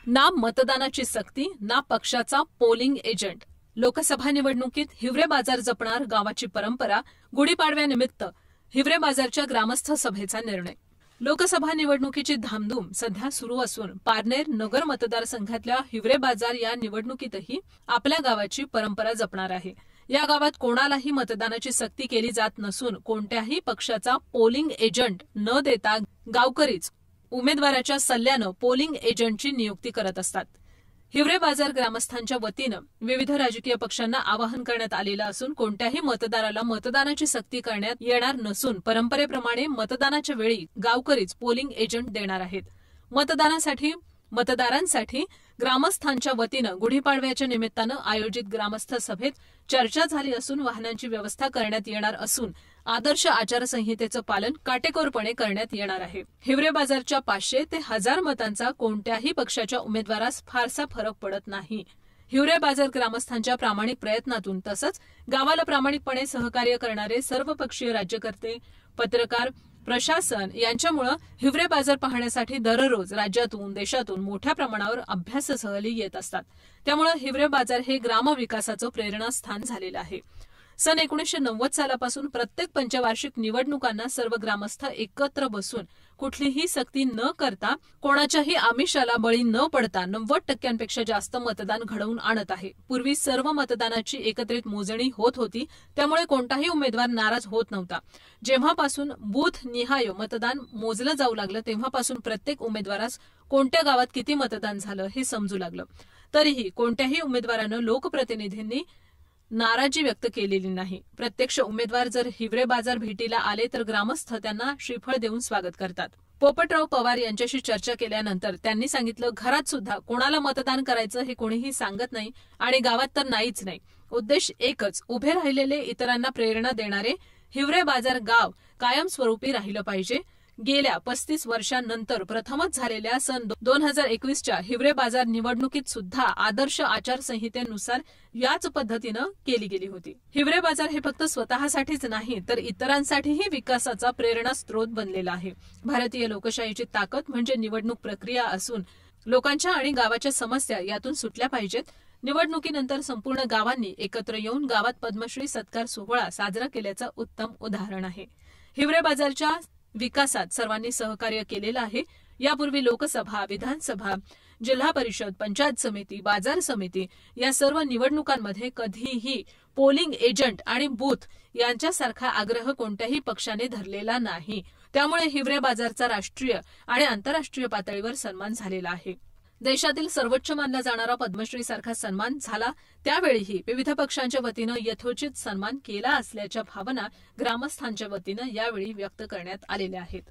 ना मतदानाची सक्ती, ना पक्षाचा पोलिंग एजंट. लोकसभा निवडणुकीत हिवरे बाजार जपणार गावाची परंपरा. गुढीपाडव्यानिमित्त हिवरे बाजारच्या ग्रामस्थ सभेचा निर्णय. लोकसभा निवडणुकीची धामधूम सध्या सुरू असून पारनेर नगर मतदारसंघातल्या हिवरे बाजार या निवडणुकीतही आपल्या गावाची परंपरा जपणार आहे. या गावात कोणालाही मतदानाची सक्ती केली जात नसून कोणत्याही पक्षाचा पोलिंग एजंट न देता गावकरीच उमेदवाराच्या सल्ल्यानं पोलिंग एजंटची नियुक्ती करत असतात. हिवरे बाजार ग्रामस्थांच्या वतीनं विविध राजकीय पक्षांना आवाहन करण्यात आलेलं असून कोणत्याही मतदाराला मतदानाची सक्ती करण्यात येणार नसून परंपरेप्रमाणे मतदानाच्या वेळी गावकरीच पोलिंग एजंट देणार आहेत. मतदारांसाठी ग्रामस्थांच्या वतीनं गुढीपाडव्याच्या निमित्तानं आयोजित ग्रामस्थ सभेत चर्चा झाली असून वाहनांची व्यवस्था करण्यात येणार असून आदर्श आचारसंहितेचं पालन काटेकोरपणे करण्यात येणार आहे. हिवरे बाजारच्या 500 ते 1000 मतांचा कोणत्याही पक्षाच्या उमेदवारास फारसा फरक पडत नाही. हिवरे बाजार ग्रामस्थांच्या प्रामाणिक प्रयत्नातून तसंच गावाला प्रामाणिकपणे सहकार्य करणारे सर्वपक्षीय राज्यकर्ते, पत्रकार, प्रशासन यांच्यामुळे हिवरे बाजार पाहण्यासाठी दररोज राज्यातून देशातून मोठ्या प्रमाणावर अभ्यास सहली येत असतात. त्यामुळे हिवरे बाजार हे ग्रामविकासाचं प्रेरणास्थान झालेलं आहे. सन 1990 सालापासून प्रत्येक पंचवार्षिक निवडणुकांना सर्व ग्रामस्थ एकत्र बसून कुठलीही सक्ती न करता कोणाच्याही आमिषाला बळी न पडता 90% जास्त मतदान घडवून आणत आहे. पूर्वी सर्व मतदानाची एकत्रित मोजणी होत होती, त्यामुळे कोणताही उमेदवार नाराज होत नव्हता. जेव्हापासून बूथ निहाय मतदान मोजलं जाऊ लागलं तेव्हापासून प्रत्येक उमेदवारास कोणत्या गावात किती मतदान झालं हे समजू लागलं. तरीही कोणत्याही उमेदवारानं लोकप्रतिनिधींनी नाराजी व्यक्त केलेली नाही. प्रत्यक्ष उमेदवार जर हिवरे बाजार भेटीला आले तर ग्रामस्थ त्यांना श्रीफळ देऊन स्वागत करतात. पोपटराव पवार यांच्याशी चर्चा केल्यानंतर त्यांनी सांगितलं, घरात सुद्धा कोणाला मतदान करायचं हे कोणीही सांगत नाही आणि गावात तर नाहीच नाही. उद्देश एकच, उभे राहिलेले इतरांना प्रेरणा देणारे हिवरे बाजार गाव कायमस्वरूपी राहिलं पाहिजे. गेल्या 35 वर्षांनंतर प्रथमच झालेल्या सन 2021च्या हिवरे बाजार निवडणुकीत सुद्धा आदर्श आचारसंहितेनुसार याच पद्धतीनं केली गेली होती. हिवरे बाजार हे फक्त स्वतःसाठीच नाही तर इतरांसाठीही विकासाचा प्रेरणास्त्रोत बनलेला आहे. भारतीय लोकशाहीची ताकद म्हणजे निवडणूक प्रक्रिया असून लोकांच्या आणि गावाच्या समस्या यातून सुटल्या पाहिजेत. निवडणुकीनंतर संपूर्ण गावांनी एकत्र येऊन गावात पद्मश्री सत्कार सोहळा साजरा केल्याचं उत्तम उदाहरण आहे. हिवरे बाजारच्या विकासात सर्वांनी सहकार्य केलेलं आहे. यापूर्वी लोकसभा, विधानसभा, जिल्हा परिषद, पंचायत समिती, बाजार समिती या सर्व निवडणुकांमध्ये कधीही पोलिंग एजंट आणि बूथ यांच्यासारखा आग्रह कोणत्याही पक्षाने धरलेला नाही. त्यामुळे हिवरे बाजारचा राष्ट्रीय आणि आंतरराष्ट्रीय पातळीवर सन्मान झालेला आहे. देशातील सर्वोच्च मानला जाणारा पद्मश्री सारखा सन्मान झाला. त्यावेळीही विविध पक्षांच्या वतीनं यथोचित सन्मान केला असल्याच्या भावना ग्रामस्थांच्या वतीनं यावेळी व्यक्त करण्यात आलेल्या आहेत.